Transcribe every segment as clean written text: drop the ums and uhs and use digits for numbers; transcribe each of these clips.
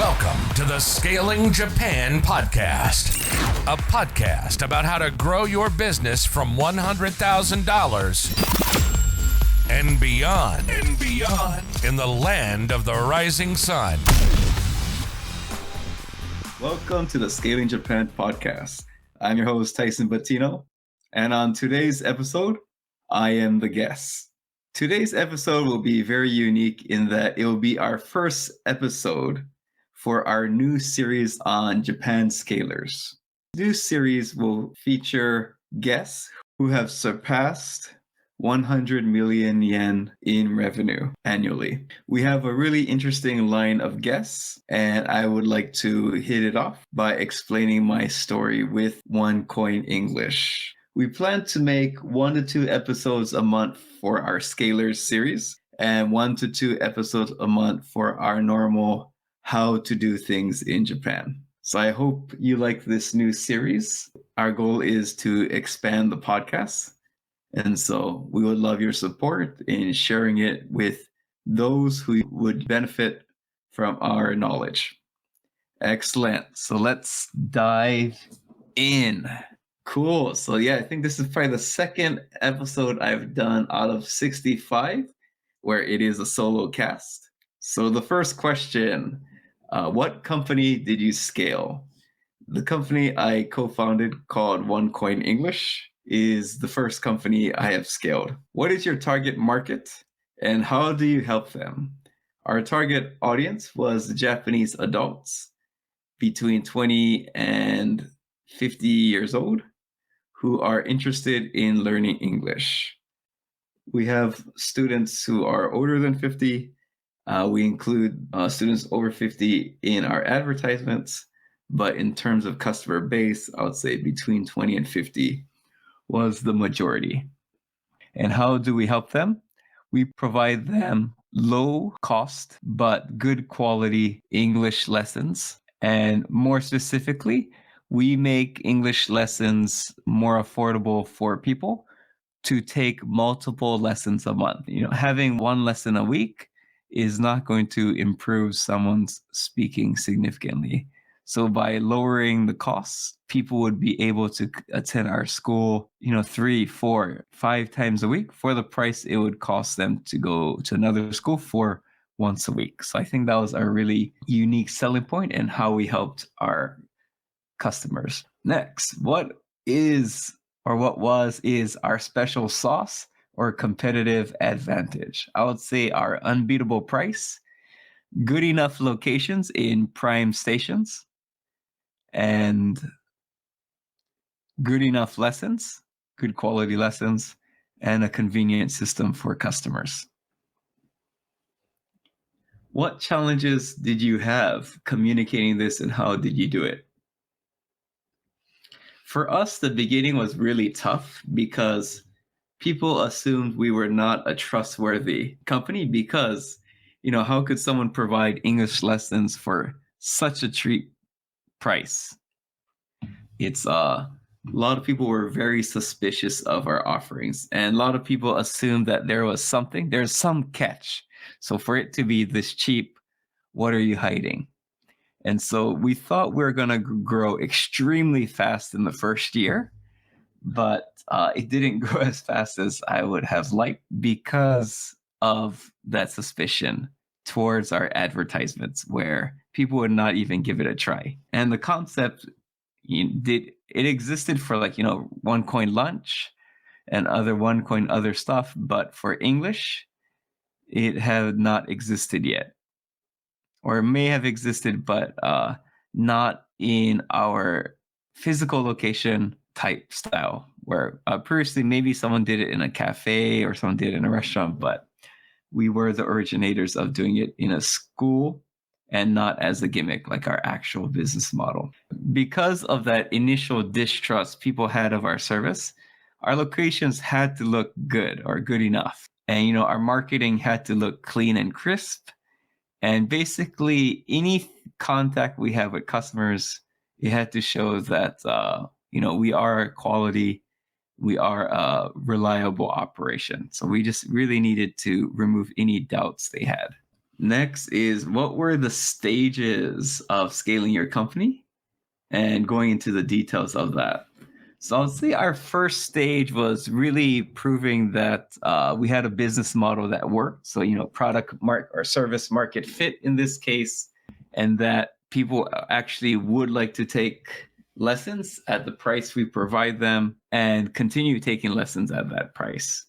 Welcome to the Scaling Japan podcast, a podcast about how to grow your business from $100,000 and beyond in the land of the rising sun. Welcome to the Scaling Japan podcast. I'm your host, Tyson Batino, and on today's episode, I am the guest. Today's episode will be very unique in that it will be our first episode for our new series on Japan Scalers. This series will feature guests who have surpassed 100 million yen in revenue annually. We have a really interesting line of guests, and I would like to hit it off by explaining my story with One Coin English. We plan to make 1 to 2 episodes a month for our Scalers series and 1 to 2 episodes a month for our normal How to Do Things in Japan. So I hope you like this new series. Our goal is to expand the podcast. And so we would love your support in sharing it with those who would benefit from our knowledge. Excellent. So let's dive in. Cool. So yeah, I think this is probably the second episode I've done out of 65 where it is a solo cast. So the first question, what company did you scale? The company I co-founded called One Coin English is the first company I have scaled. What is your target market and how do you help them? Our target audience was Japanese adults between 20 and 50 years old who are interested in learning English. We have students who are older than 50. We include students over 50 in our advertisements, but in terms of customer base, I would say between 20 and 50 was the majority. And how do we help them? We provide them low cost, but good quality English lessons. And more specifically, we make English lessons more affordable for people to take multiple lessons a month. Having one lesson a week is not going to improve someone's speaking significantly. So by lowering the costs, people would be able to attend our school, 3, 4, 5 times a week for the price it would cost them to go to another school for once a week. So I think that was a really unique selling point and how we helped our customers. Next, what is our special sauce or competitive advantage? I would say our unbeatable price, good enough locations in prime stations, and good enough lessons, good quality lessons, and a convenient system for customers. What challenges did you have communicating this and how did you do it? For us, the beginning was really tough because people assumed we were not a trustworthy company because, how could someone provide English lessons for such a cheap price? It's a lot of people were very suspicious of our offerings, and a lot of people assumed that there's some catch. So for it to be this cheap, what are you hiding? And so we thought we were going to grow extremely fast in the first year, but it didn't grow as fast as I would have liked because of that suspicion towards our advertisements where people would not even give it a try. And the concept it existed for One Coin lunch and other One Coin other stuff, but for English, it had not existed yet. Or it may have existed, but not in our physical location type style, where previously maybe someone did it in a cafe or someone did it in a restaurant, but we were the originators of doing it in a school and not as a gimmick, like our actual business model. Because of that initial distrust people had of our service, our locations had to look good or good enough. And, our marketing had to look clean and crisp. And basically, any contact we have with customers, it had to show that, we are quality, we are a reliable operation. So we just really needed to remove any doubts they had. Next is, what were the stages of scaling your company, and going into the details of that. So I'll say our first stage was really proving that we had a business model that worked. So, product or service market fit in this case, and that people actually would like to take lessons at the price we provide them and continue taking lessons at that price.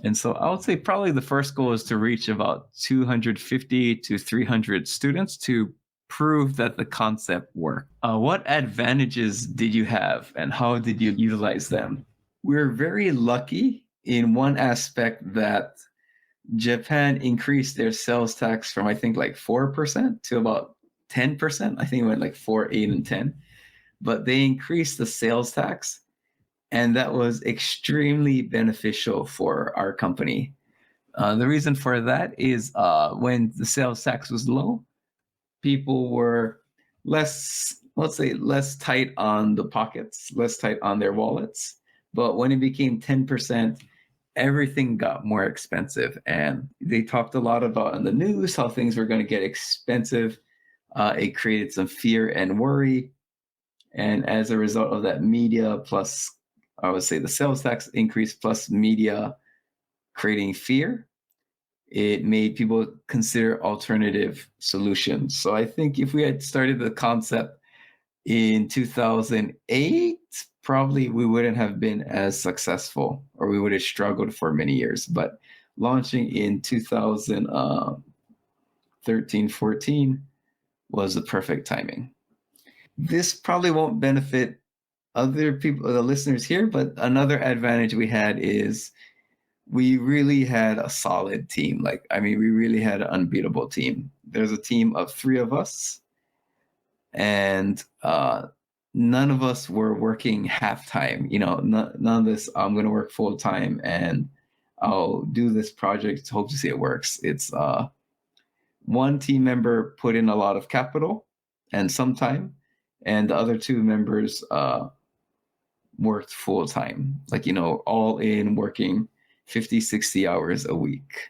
And so I would say probably the first goal is to reach about 250 to 300 students to prove that the concept worked. What advantages did you have and how did you utilize them? We're very lucky in one aspect that Japan increased their sales tax from, I think, like 4% to about 10%. I think it went like 4, 8, and 10. But they increased the sales tax, and that was extremely beneficial for our company. The reason for that is when the sales tax was low, people were let's say, less tight on the pockets, less tight on their wallets. But when it became 10%, everything got more expensive. And they talked a lot about in the news how things were going to get expensive. It created some fear and worry. And as a result of that, media plus, I would say, the sales tax increase plus media creating fear, it made people consider alternative solutions. So I think if we had started the concept in 2008, probably we wouldn't have been as successful, or we would have struggled for many years. But launching in 2013, 14 was the perfect timing. This probably won't benefit other people, the listeners here, but another advantage we had is we really had a solid team. We really had an unbeatable team. There's a team of 3 of us, and none of us were working half time. None of this, I'm going to work full time and I'll do this project, hope to see it works. It's one team member put in a lot of capital and some time, and the other 2 members worked full time, all in, working 50, 60 hours a week.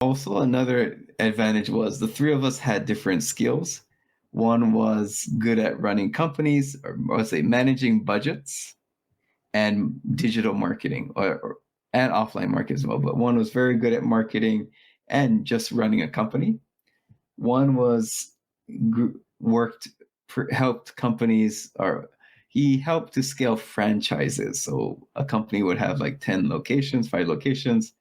Also, another advantage was the 3 of us had different skills. One was good at running companies, or let's say managing budgets and digital marketing, and offline marketing as well. But one was very good at marketing and just running a company. One was helped companies, or he helped to scale franchises. So a company would have like 10 locations, 5 locations.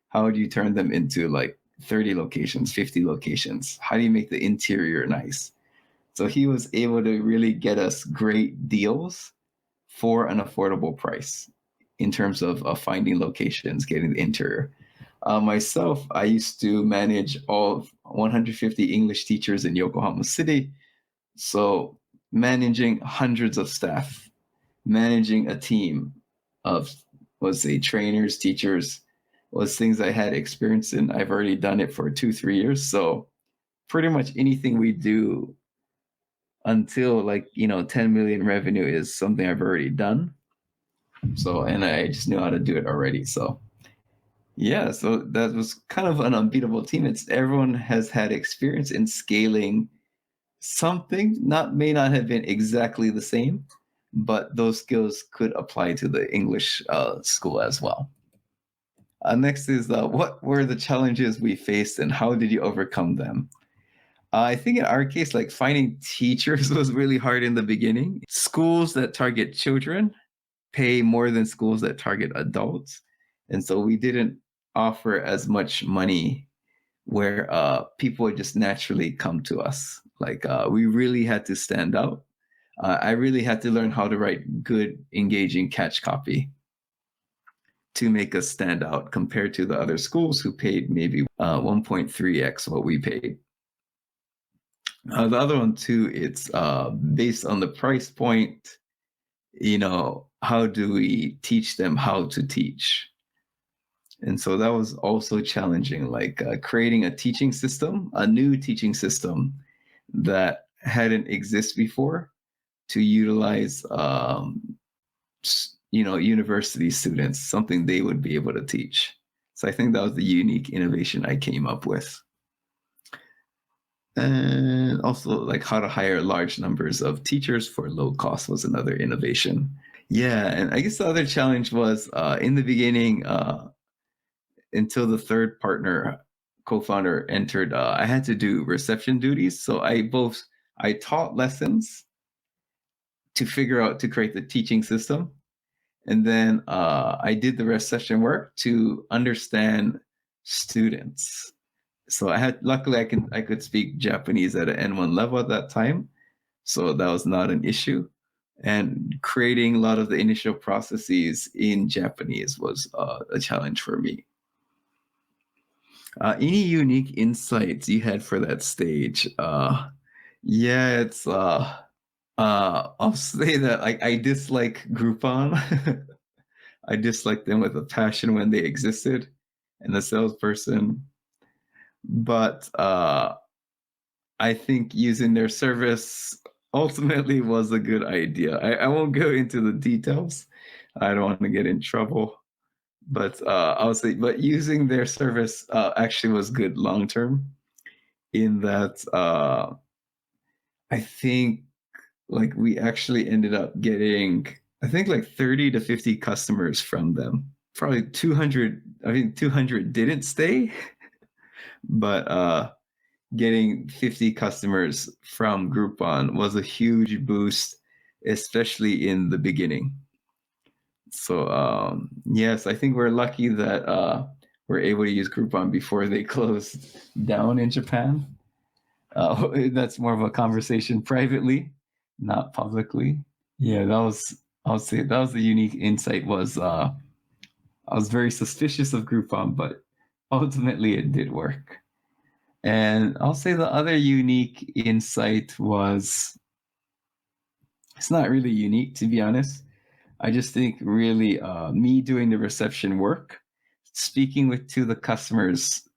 How would you turn them into like 30 locations, 50 locations? How do you make the interior nice? So he was able to really get us great deals for an affordable price in terms of finding locations, getting the interior. Myself, I used to manage all 150 English teachers in Yokohama City. So managing hundreds of staff, managing a team of, let's say, trainers, teachers, was things I had experience in. I've already done it for 2-3 years. So pretty much anything we do until 10 million revenue is something I've already done. So, and I just knew how to do it already. So yeah, so that was kind of an unbeatable team. It's everyone has had experience in scaling something, may not have been exactly the same, but those skills could apply to the English school as well. Next is, what were the challenges we faced and how did you overcome them? I think in our case, finding teachers was really hard in the beginning. Schools that target children pay more than schools that target adults. And so we didn't offer as much money where people would just naturally come to us. We really had to stand out. I really had to learn how to write good, engaging catch copy to make us stand out compared to the other schools who paid maybe 1.3x what we paid. The other one too, it's based on the price point. How do we teach them how to teach? And so that was also challenging, creating a teaching system, a new teaching system that hadn't existed before to utilize, university students, something they would be able to teach. So I think that was the unique innovation I came up with. And also like how to hire large numbers of teachers for low cost was another innovation. Yeah, and I guess the other challenge was in the beginning, until the third partner co-founder entered, I had to do reception duties. So I taught lessons to figure out to create the teaching system, and then I did the reception work to understand students. So luckily I could speak Japanese at an N1 level at that time, so that was not an issue. And creating a lot of the initial processes in Japanese was a challenge for me. Any unique insights you had for that stage? Yeah, it's I'll say that I dislike Groupon. I disliked them with a passion when they existed, and the salesperson. But I think using their service ultimately was a good idea. I won't go into the details. I don't want to get in trouble. But I'll say, but using their service actually was good long term. In that, I think like we actually ended up getting, I think like 30 to 50 customers from them. Probably 200. I think 200 didn't stay, but getting 50 customers from Groupon was a huge boost, especially in the beginning. So yes, I think we're lucky that we're able to use Groupon before they closed down in Japan. That's more of a conversation privately, not publicly. Yeah, I'll say that was the unique insight. Was I was very suspicious of Groupon, but ultimately it did work. And I'll say the other unique insight was, it's not really unique, to be honest. I just think really me doing the reception work, speaking to the customers,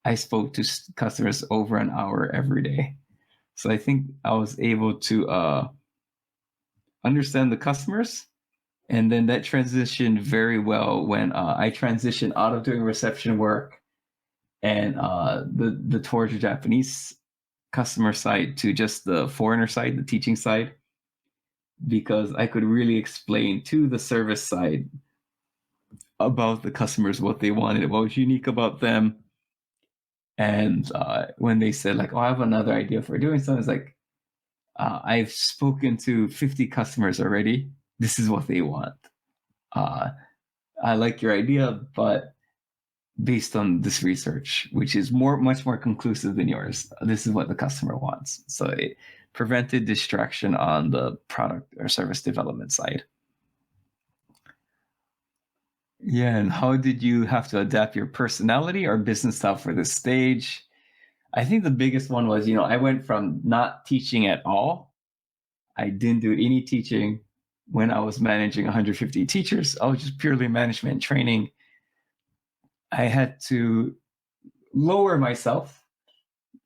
I spoke to customers over an hour every day. So I think I was able to understand the customers. And then that transitioned very well when I transitioned out of doing reception work and the towards the Japanese customer side to just the foreigner side, the teaching side, because I could really explain to the service side about the customers, what they wanted, what was unique about them. And when they said like, "Oh, I have another idea for doing something," it's like, I've spoken to 50 customers already. This is what they want. Uh, I like your idea, but based on this research, which is much more conclusive than yours, this is what the customer wants. So it prevented distraction on the product or service development side. Yeah, and how did you have to adapt your personality or business style for this stage? I think the biggest one was, I went from not teaching at all. I didn't do any teaching when I was managing 150 teachers. I was just purely management training. I had to lower myself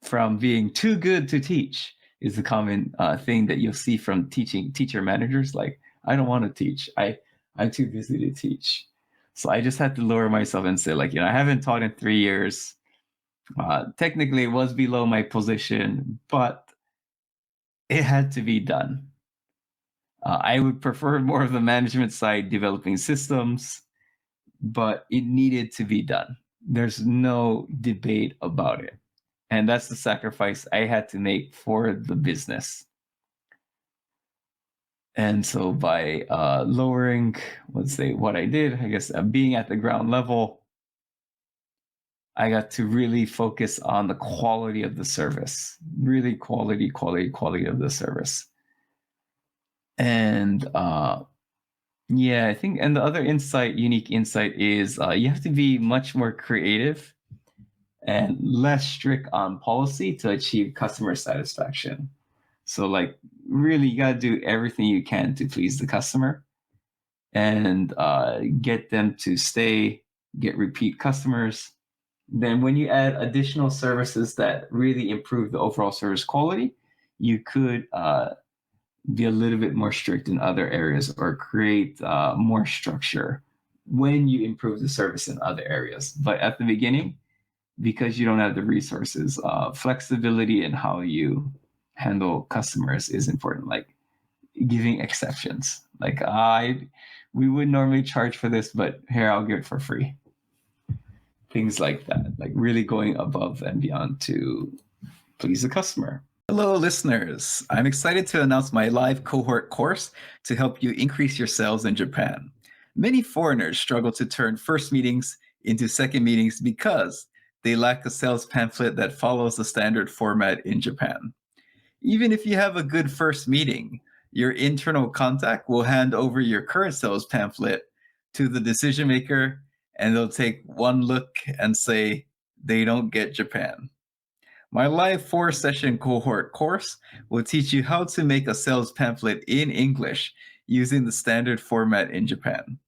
from being too good to teach, is the common thing that you'll see from teacher managers. Like, I don't want to teach. I'm too busy to teach. So I just had to lower myself and say, like, I haven't taught in 3 years. Technically, it was below my position, but it had to be done. I would prefer more of the management side, developing systems, but it needed to be done. There's no debate about it. And that's the sacrifice I had to make for the business. And so by lowering, let's say, what I did, I guess being at the ground level, I got to really focus on the quality of the service, really quality of the service. And yeah, I think, and the other unique insight is you have to be much more creative and less strict on policy to achieve customer satisfaction. So like really you got to do everything you can to please the customer and get them to stay, get repeat customers. Then when you add additional services that really improve the overall service quality, you could be a little bit more strict in other areas or create more structure when you improve the service in other areas. But at the beginning, because you don't have the resources. Flexibility in how you handle customers is important, like giving exceptions. Like we would normally charge for this, but here, I'll give it for free. Things like that, like really going above and beyond to please the customer. Hello, listeners. I'm excited to announce my live cohort course to help you increase your sales in Japan. Many foreigners struggle to turn first meetings into second meetings because they lack a sales pamphlet that follows the standard format in Japan. Even if you have a good first meeting, your internal contact will hand over your current sales pamphlet to the decision maker, and they'll take one look and say they don't get Japan. My live 4-session cohort course will teach you how to make a sales pamphlet in English using the standard format in Japan.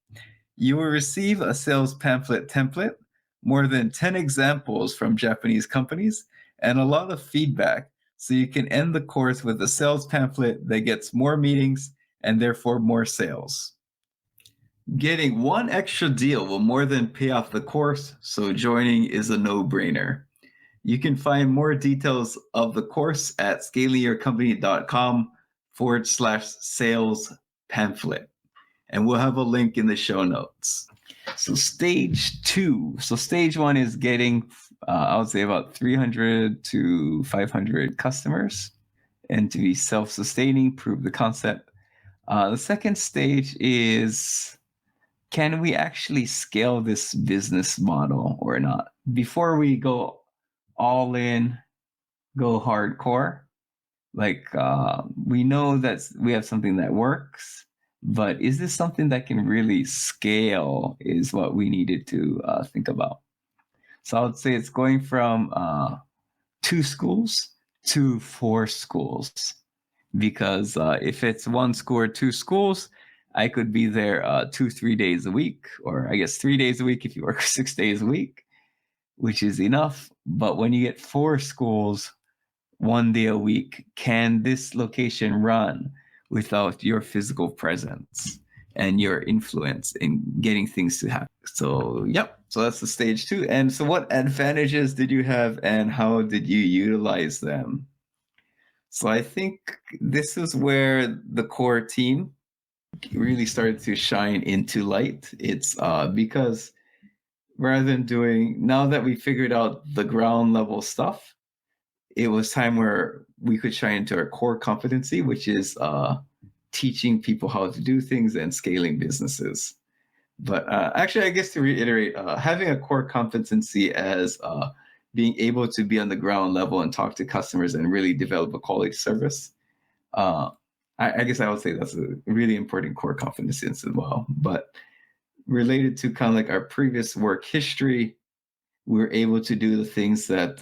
You will receive a sales pamphlet template, more than 10 examples from Japanese companies, and a lot of feedback, so you can end the course with a sales pamphlet that gets more meetings and therefore more sales. Getting one extra deal will more than pay off the course, so joining is a no-brainer. You can find more details of the course at scalingyourcompany.com/sales pamphlet. And we'll have a link in the show notes. So stage 2. So stage 1 is getting, I would say about 300 to 500 customers and to be self-sustaining, prove the concept. The second stage is, can we actually scale this business model or not? Before we go all in, go hardcore. Like we know that we have something that works, but is this something that can really scale is what we needed to think about. So I would say it's going from 2 schools to 4 schools, because if it's 1 school or 2 schools, I could be there 2-3 days a week, or I guess 3 days a week if you work 6 days a week, which is enough. But when you get 4 schools, 1 day a week, can this location run without your physical presence and your influence in getting things to happen? So, yep. So that's the stage 2. And so what advantages did you have and how did you utilize them? So I think this is where the core team really started to shine into light. It's because rather than now that we figured out the ground level stuff, it was time where we could shine into our core competency, which is teaching people how to do things and scaling businesses. But actually, I guess to reiterate, having a core competency as being able to be on the ground level and talk to customers and really develop a quality service, I guess I would say that's a really important core competency as well. But related to kind of like our previous work history, we were able to do the things that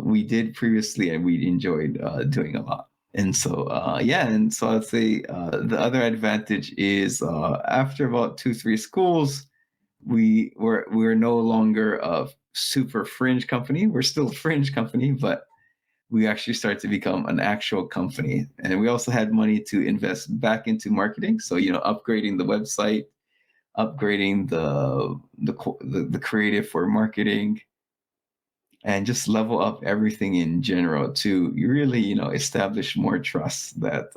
we did previously and we enjoyed doing a lot. And so, and so I'd say the other advantage is after about 2-3 schools, we're no longer a super fringe company. We're still a fringe company, but we actually started to become an actual company. And we also had money to invest back into marketing. So, upgrading the website, upgrading the creative for marketing, and just level up everything in general to really, establish more trust that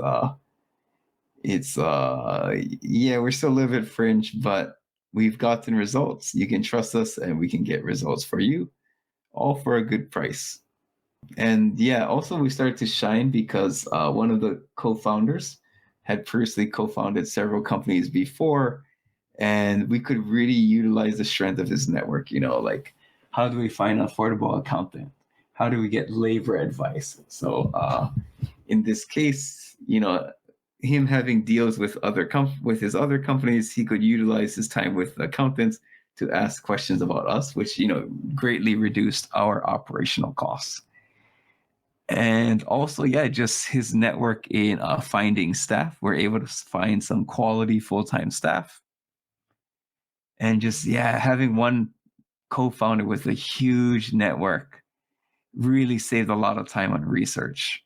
we're still a little bit fringe, but we've gotten results. You can trust us and we can get results for you, all for a good price. And also we started to shine because one of the co-founders had previously co-founded several companies before, and we could really utilize the strength of his network, like how do we find an affordable accountant? How do we get labor advice? So in this case, him having deals with with his other companies, he could utilize his time with accountants to ask questions about us, which, greatly reduced our operational costs. And also, just his network in finding staff. We're able to find some quality full-time staff. And just, having one co-founder with a huge network really saved a lot of time on research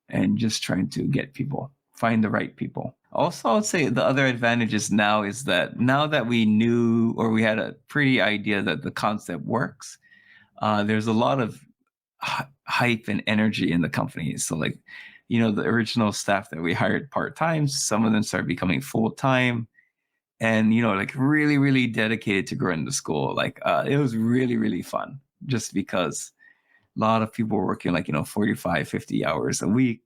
and just trying to get people, find the right people. Also, I would say the other advantages now is that now that we knew, or we had a pretty idea that the concept works, there's a lot of hype and energy in the company. So like, the original staff that we hired part-time, some of them started becoming full-time and, like really, really dedicated to growing the school. Like it was really, really fun just because a lot of people were working like, 45, 50 hours a week,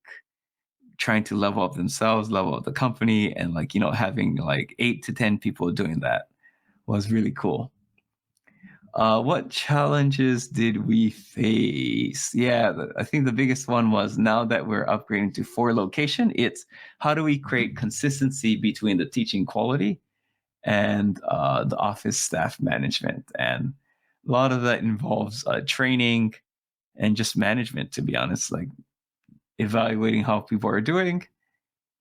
trying to level up themselves, level up the company, and like, having like 8 to 10 people doing that was really cool. What challenges did we face? Yeah, I think the biggest one was now that we're upgrading to 4 location, it's how do we create consistency between the teaching quality and the office staff management? And a lot of that involves training and just management, to be honest, like evaluating how people are doing,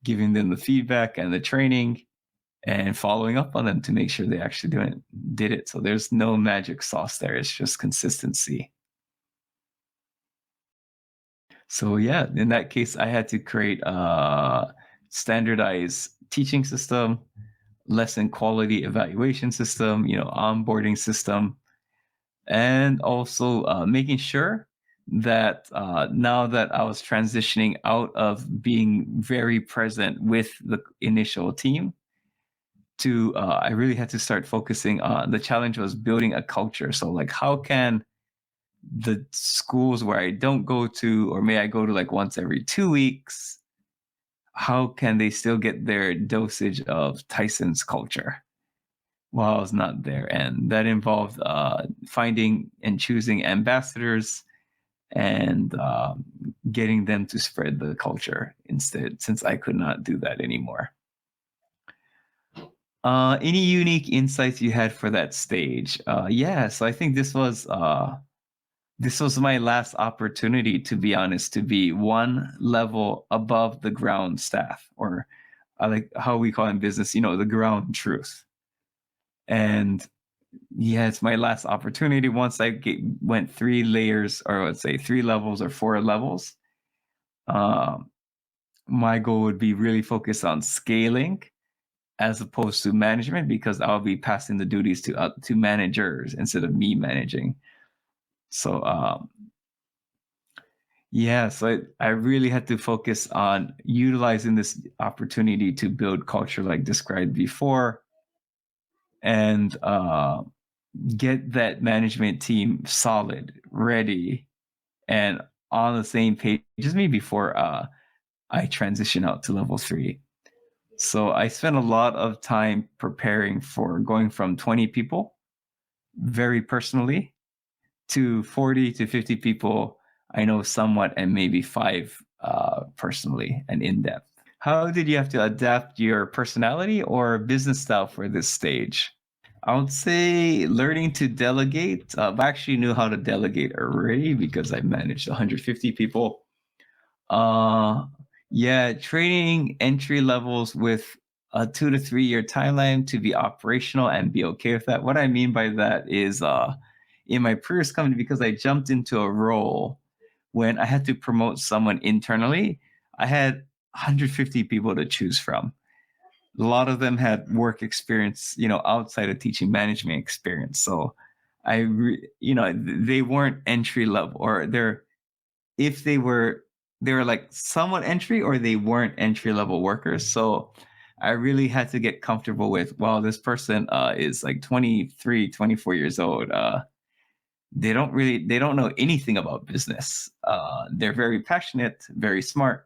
giving them the feedback and the training, and following up on them to make sure they actually did it. So there's no magic sauce there. It's just consistency. So yeah, in that case, I had to create a standardized teaching system, lesson quality evaluation system, onboarding system, and also making sure that now that I was transitioning out of being very present with the initial team to I really had to start focusing on the challenge was building a culture. So like how can the schools where I don't go to, or may I go to like once every 2 weeks, how can they still get their dosage of Tyson's culture while I was not there? And that involved finding and choosing ambassadors and getting them to spread the culture instead, since I could not do that anymore. Any unique insights you had for that stage? Yeah, so I think this was my last opportunity, to be honest, to be one level above the ground staff, or I like how we call in business, the ground truth. And yeah, it's my last opportunity. Once went 3 layers, or let's say 3 levels or 4 levels, um, my goal would be really focused on scaling as opposed to management, because I'll be passing the duties to managers instead of me managing. So yeah, so I really had to focus on utilizing this opportunity to build culture like described before, and get that management team solid, ready, and on the same page as me before I transition out to level 3. So I spent a lot of time preparing for going from 20 people very personally to 40 to 50 people I know somewhat, and maybe 5 personally and in depth. How did you have to adapt your personality or business style for this stage? I would say learning to delegate. I actually knew how to delegate already because I managed 150 people. Uh, yeah, training entry levels with a 2 to 3 year timeline to be operational and be okay with that. What I mean by that is, in my previous company, because I jumped into a role when I had to promote someone internally, I had 150 people to choose from. A lot of them had work experience, outside of teaching management experience. So they weren't entry level, or if they were like somewhat entry, or they weren't entry level workers. So I really had to get comfortable with, well, this person is like 23, 24 years old. They don't know anything about business. They're very passionate, very smart.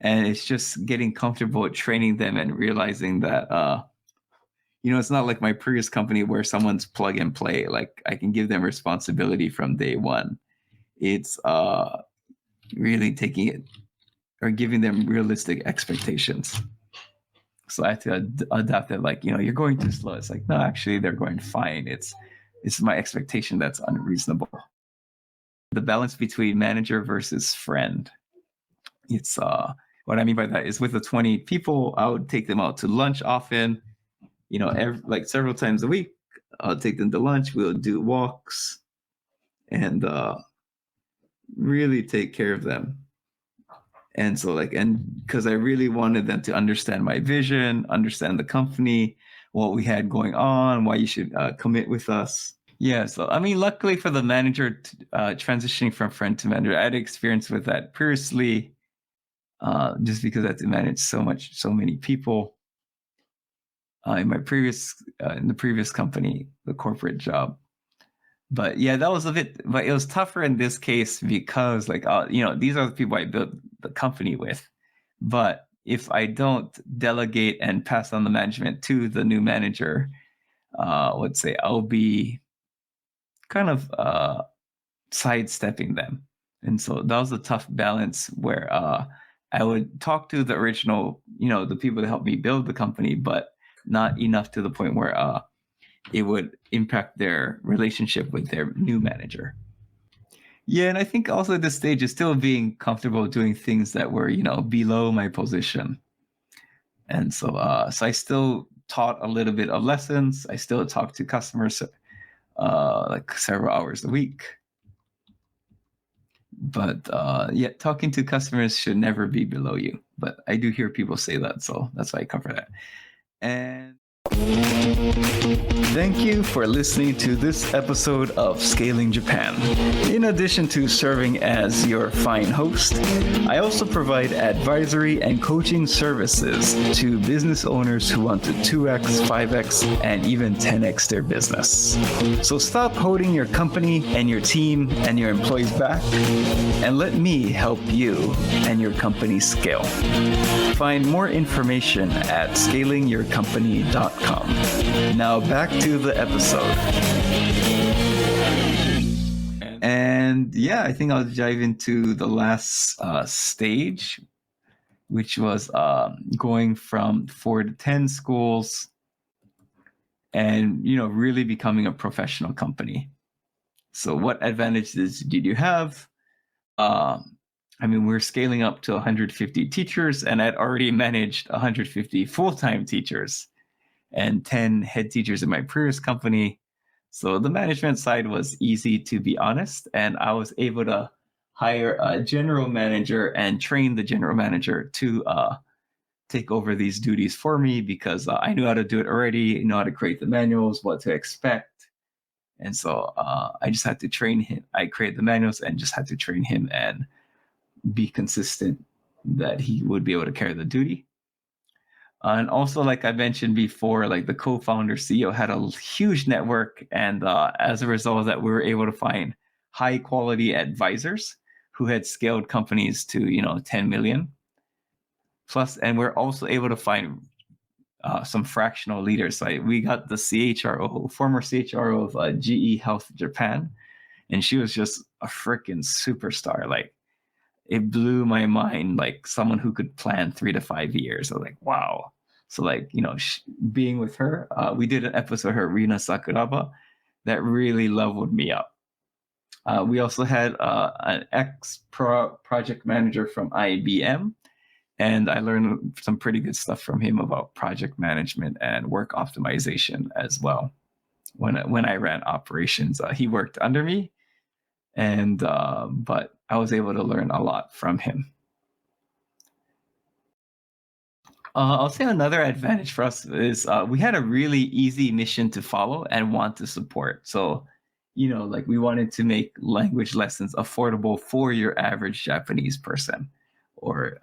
And it's just getting comfortable with training them and realizing that, it's not like my previous company where someone's plug and play. Like I can give them responsibility from day one. It's really taking it, or giving them realistic expectations. So I had to adapt it. Like, you're going too slow. It's like, no, actually, they're going fine. It's my expectation that's unreasonable. The balance between manager versus friend. It's what I mean by that is, with the 20 people, I would take them out to lunch often. Like several times a week. I'll take them to lunch. We'll do walks, and really take care of them. And so because I really wanted them to understand my vision, understand the company, what we had going on, why you should commit with us. Yeah, so I mean, luckily for the manager, transitioning from friend to manager, I had experience with that previously, just because I had to manage so many people in my in the previous company, the corporate job. But yeah, that was a bit, but it was tougher in this case because, like, these are the people I built the company with. But if I don't delegate and pass on the management to the new manager, let's say I'll be kind of sidestepping them. And so that was a tough balance where I would talk to the original, the people that helped me build the company, but not enough to the point where it would impact their relationship with their new manager. Yeah, and I think also at this stage is still being comfortable doing things that were, below my position. And so I still taught a little bit of lessons. I still talked to customers like several hours a week. But yeah, talking to customers should never be below you. But I do hear people say that, so that's why I cover that. And thank you for listening to this episode of Scaling Japan. In addition to serving as your fine host, I also provide advisory and coaching services to business owners who want to 2x, 5x, and even 10x their business. So stop holding your company and your team and your employees back and let me help you and your company scale. Find more information at scalingyourcompany.com. Now back to the episode. And yeah, I think I'll dive into the last stage, which was going from 4 to 10 schools and, really becoming a professional company. So what advantages did you have? I mean, we're scaling up to 150 teachers, and I'd already managed 150 full-time teachers and 10 head teachers in my previous company. So the management side was easy, to be honest, and I was able to hire a general manager and train the general manager to take over these duties for me because I knew how to do it already, know how to create the manuals, what to expect. And so I just had to train him. I created the manuals and just had to train him and be consistent that he would be able to carry the duty. And also, like I mentioned before, like the co-founder CEO had a huge network, and as a result of that, we were able to find high quality advisors who had scaled companies to 10 million plus, and we're also able to find some fractional leaders. Like we got the CHRO, former CHRO of GE Health Japan, and she was just a freaking superstar. Like it blew my mind, like someone who could plan 3 to 5 years. I was like, wow. So like, being with her, we did an episode of her, Rina Sakuraba, that really leveled me up. We also had an project manager from IBM, and I learned some pretty good stuff from him about project management and work optimization as well. When I ran operations, he worked under me, and but I was able to learn a lot from him. I'll say another advantage for us is we had a really easy mission to follow and want to support. So, like we wanted to make language lessons affordable for your average Japanese person, or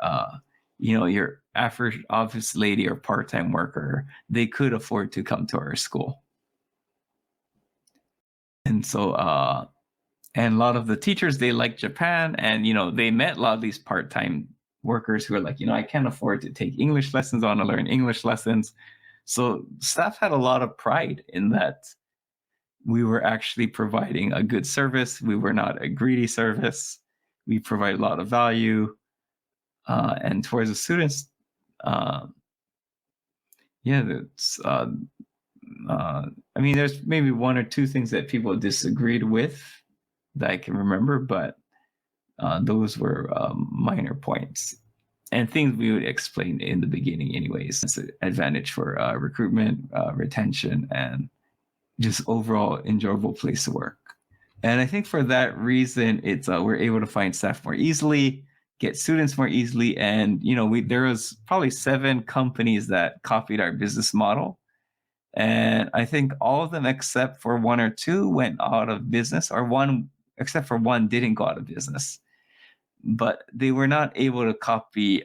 your average office lady or part-time worker. They could afford to come to our school, and so and a lot of the teachers, they like Japan, and they met a lot of these part-time workers who are like, I can't afford to take English lessons, I want to learn English lessons. So staff had a lot of pride in that we were actually providing a good service. We were not a greedy service. We provide a lot of value. And towards the students, yeah, that's, I mean, there's maybe one or two things that people disagreed with that I can remember, but those were minor points and things we would explain in the beginning anyways. It's an advantage for recruitment, retention, and just overall enjoyable place to work. And I think for that reason, it's we're able to find staff more easily, get students more easily. And, there was probably 7 companies that copied our business model. And I think all of them except for one or two went out of business, or one except for one didn't go out of business. But they were not able to copy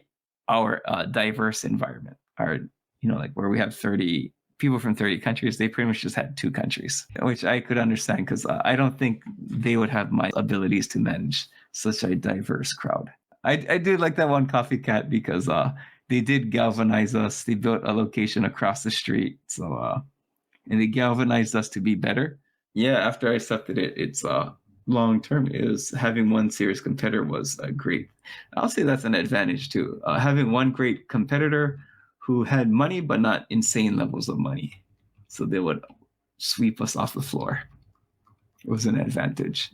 our diverse environment. Our, like where we have 30 people from 30 countries, they pretty much just had two countries, which I could understand because I don't think they would have my abilities to manage such a diverse crowd. I do like that one copycat because they did galvanize us. They built a location across the street. So, and they galvanized us to be better. Yeah, after I accepted it, it's long term is having one serious competitor was great. I'll say that's an advantage too. Having one great competitor who had money but not insane levels of money, so they would sweep us off the floor. It was an advantage.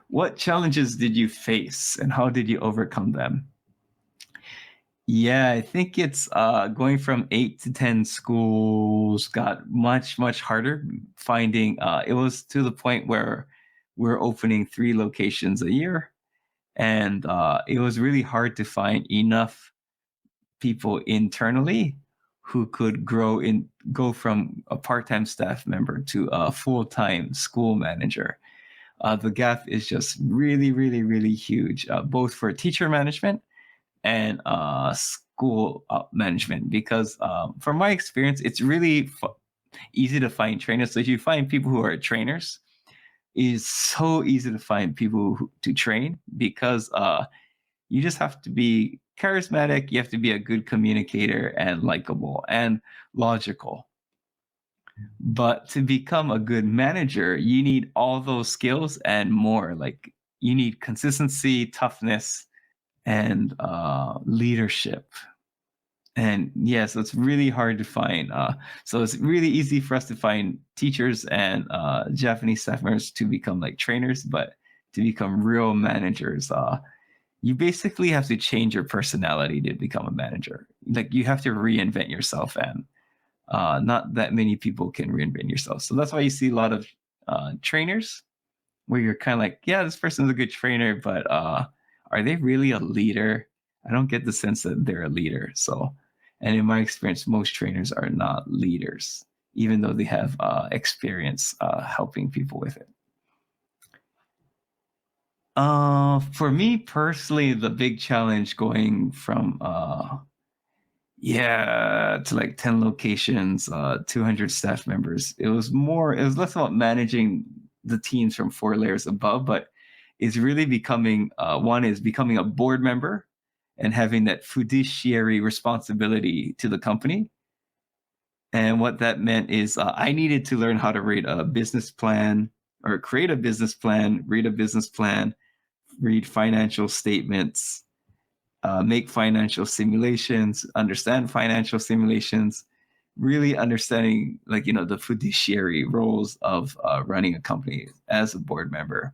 What challenges did you face, and how did you overcome them? Yeah, I think it's going from 8 to 10 schools got much harder. Finding it was to the point where we're opening 3 locations a year, and it was really hard to find enough people internally who could go from a part-time staff member to a full-time school manager. The gap is just really huge, both for teacher management and school management, because from my experience, it's really easy to find trainers. So if you find people who are trainers, it's so easy to find people to train, because you just have to be charismatic, you have to be a good communicator and likable and logical. But to become a good manager, you need all those skills and more. Like, you need consistency, toughness, and leadership. And yeah, so it's really hard to find. So it's really easy for us to find teachers and Japanese staff members to become like trainers, but to become real managers, you basically have to change your personality to become a manager. Like, you have to reinvent yourself, and not that many people can reinvent yourself. So that's why you see a lot of trainers where you're kind of like, yeah, this person's a good trainer, but are they really a leader? I don't get the sense that they're a leader. So, and in my experience, most trainers are not leaders, even though they have experience helping people with it. For me personally, the big challenge going from to like 10 locations, 200 staff members. It was less about managing the teams from 4 layers above, but is really becoming one is becoming a board member and having that fiduciary responsibility to the company. And what that meant is I needed to learn how to read a business plan, or create a business plan, read a business plan, read financial statements, make financial simulations, understand financial simulations, really understanding, like, the fiduciary roles of running a company as a board member.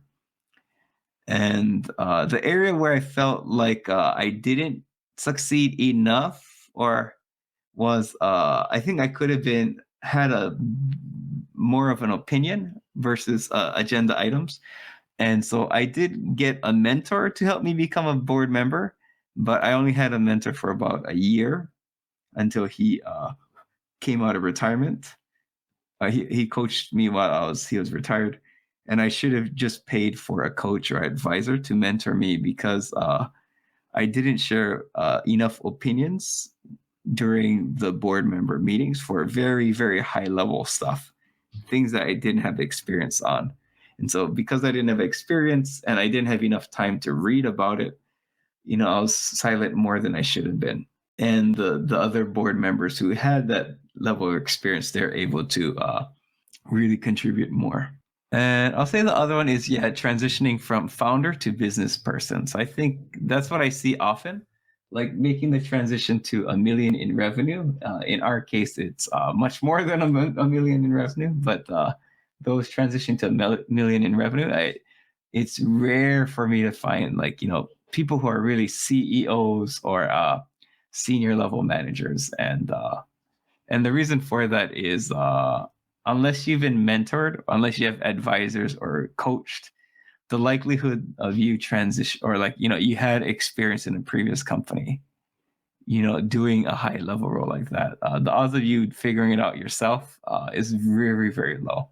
And the area where I felt like I didn't succeed enough, or was I think I could have been had a more of an opinion versus agenda items. And so I did get a mentor to help me become a board member, but I only had a mentor for about a year until he came out of retirement. He coached me while he was retired, and I should have just paid for a coach or advisor to mentor me, because I didn't share enough opinions during the board member meetings for very high level stuff, things that I didn't have experience on. And so, because I didn't have experience and I didn't have enough time to read about it, I was silent more than I should have been. And the other board members who had that level of experience, they're able to really contribute more. And I'll say the other one is, transitioning from founder to business person. So I think that's what I see often, like making the transition to a million in revenue. In our case, it's much more than a million in revenue, but those transitioning to a million in revenue, it's rare for me to find, like, people who are really CEOs or senior level managers. And the reason for that is unless you've been mentored, unless you have advisors or coached, the likelihood of you transition, or like, you had experience in a previous company, doing a high level role like that. The odds of you figuring it out yourself is very, very low.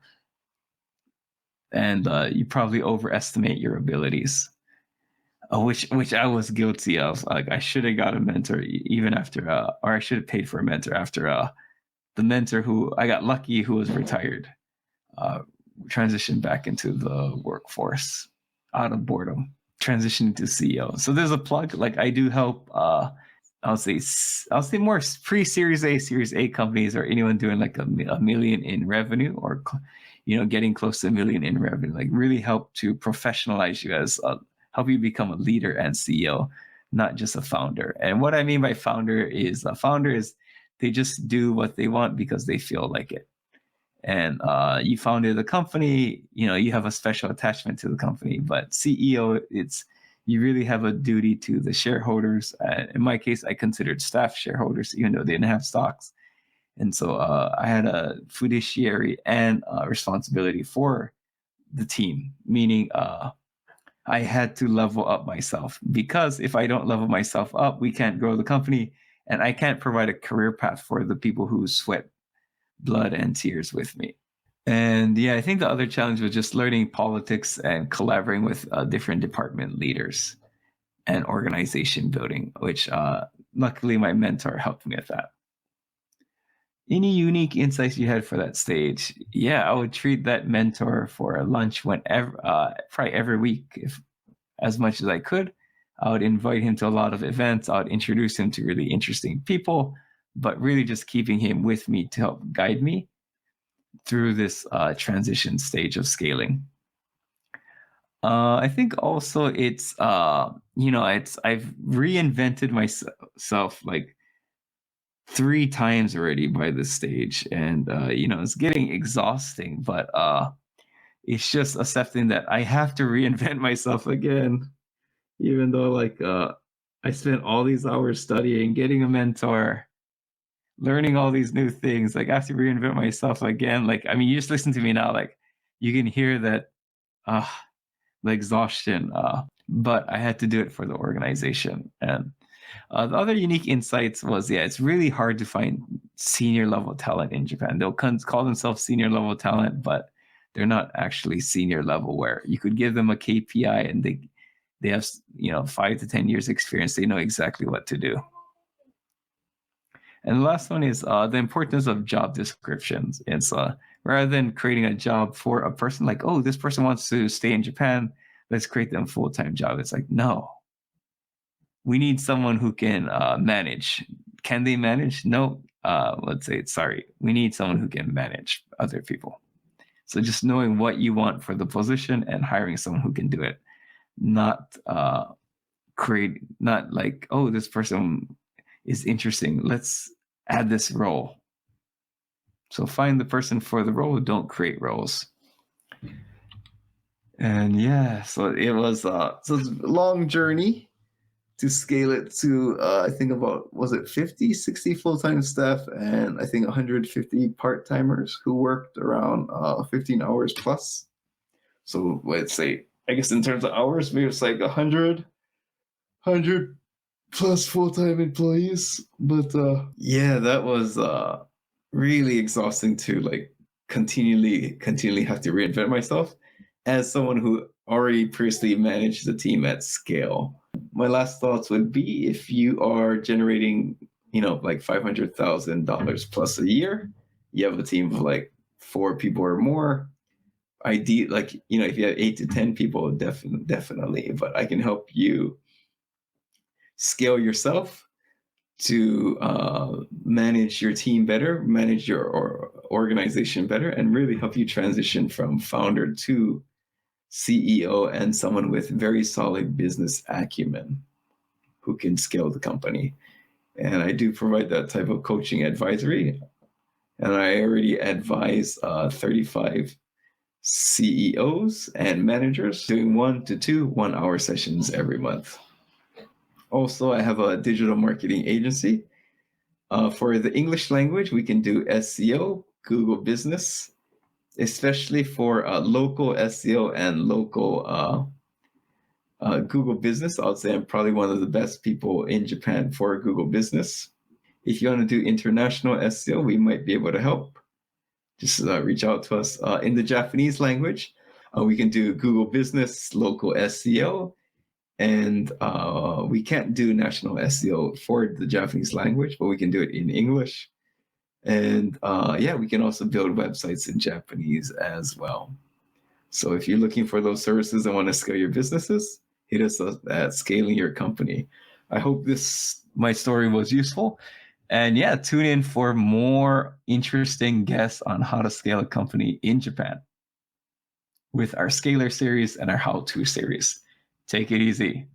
And you probably overestimate your abilities, which I was guilty of. Like I should have got a mentor even after, or I should have paid for a mentor after the mentor who I got lucky who was retired, transitioned back into the workforce out of boredom, transitioning to CEO. So there's a plug. Like I do help. I'll say more pre-Series A, Series A companies, or anyone doing like a million in revenue, or getting close to a million in revenue. Like really help to professionalize you as help you become a leader and CEO, not just a founder. And what I mean by founder is they just do what they want because they feel like it. And you founded the company, you have a special attachment to the company. But CEO, you really have a duty to the shareholders. In my case, I considered staff shareholders, even though they didn't have stocks. And so I had a fiduciary and responsibility for the team, meaning I had to level up myself, because if I don't level myself up, we can't grow the company, and I can't provide a career path for the people who sweat blood and tears with me. And yeah, I think the other challenge was just learning politics and collaborating with different department leaders and organization building, which luckily my mentor helped me with that. Any unique insights you had for that stage? Yeah, I would treat that mentor for a lunch whenever, probably every week, if as much as I could. I would invite him to a lot of events. I would introduce him to really interesting people, but really just keeping him with me to help guide me through this transition stage of scaling. I think also it's I've reinvented myself like 3 times already by this stage, and it's getting exhausting, but it's just accepting that I have to reinvent myself again, even though like I spent all these hours studying, getting a mentor, learning all these new things. Like I have to reinvent myself again. Like I mean, you just listen to me now, like you can hear that uh the exhaustion, but I had to do it for the organization. And the other unique insights was, yeah, it's really hard to find senior level talent in Japan. They'll call themselves senior level talent, but they're not actually senior level, where you could give them a KPI and they have 5 to 10 years experience. They know exactly what to do. And the last one is the importance of job descriptions. It's rather than creating a job for a person, like, oh, this person wants to stay in Japan, let's create them a full-time job. It's like, no, we need someone who can manage. Can they manage? No. Let's say, sorry, we need someone who can manage other people. So just knowing what you want for the position and hiring someone who can do it, not not like, oh, this person is interesting, let's add this role. So find the person for the role, don't create roles. And yeah, so it was it's a long journey to scale it to I think about, was it 50, 60 full-time staff, and I think 150 part-timers who worked around 15 hours plus. So let's say, I guess in terms of hours, maybe it's like 100 plus full-time employees. But yeah, that was really exhausting to like continually have to reinvent myself as someone who already previously managed the team at scale. My last thoughts would be, if you are generating like $500,000 plus a year, you have a team of like 4 people or more. Ideally, like if you have 8 to 10 people, definitely. But I can help you scale yourself to manage your team better, manage your organization better, and really help you transition from founder to CEO and someone with very solid business acumen who can scale the company. And I do provide that type of coaching advisory. And I already advise 35 CEOs and managers doing 1 to 2 1-hour sessions every month. Also, I have a digital marketing agency. For the English language, we can do SEO, Google Business, especially for local SEO and local Google Business, I'll say I'm probably one of the best people in Japan for Google Business. If you want to do international SEO, we might be able to help. Just reach out to us in the Japanese language. We can do Google Business, local SEO, and we can't do national SEO for the Japanese language, but we can do it in English. And yeah, we can also build websites in Japanese as well. So if you're looking for those services and want to scale your businesses, hit us up at Scaling Your Company. I hope my story was useful. And yeah, tune in for more interesting guests on how to scale a company in Japan with our Scaler series and our How To series. Take it easy.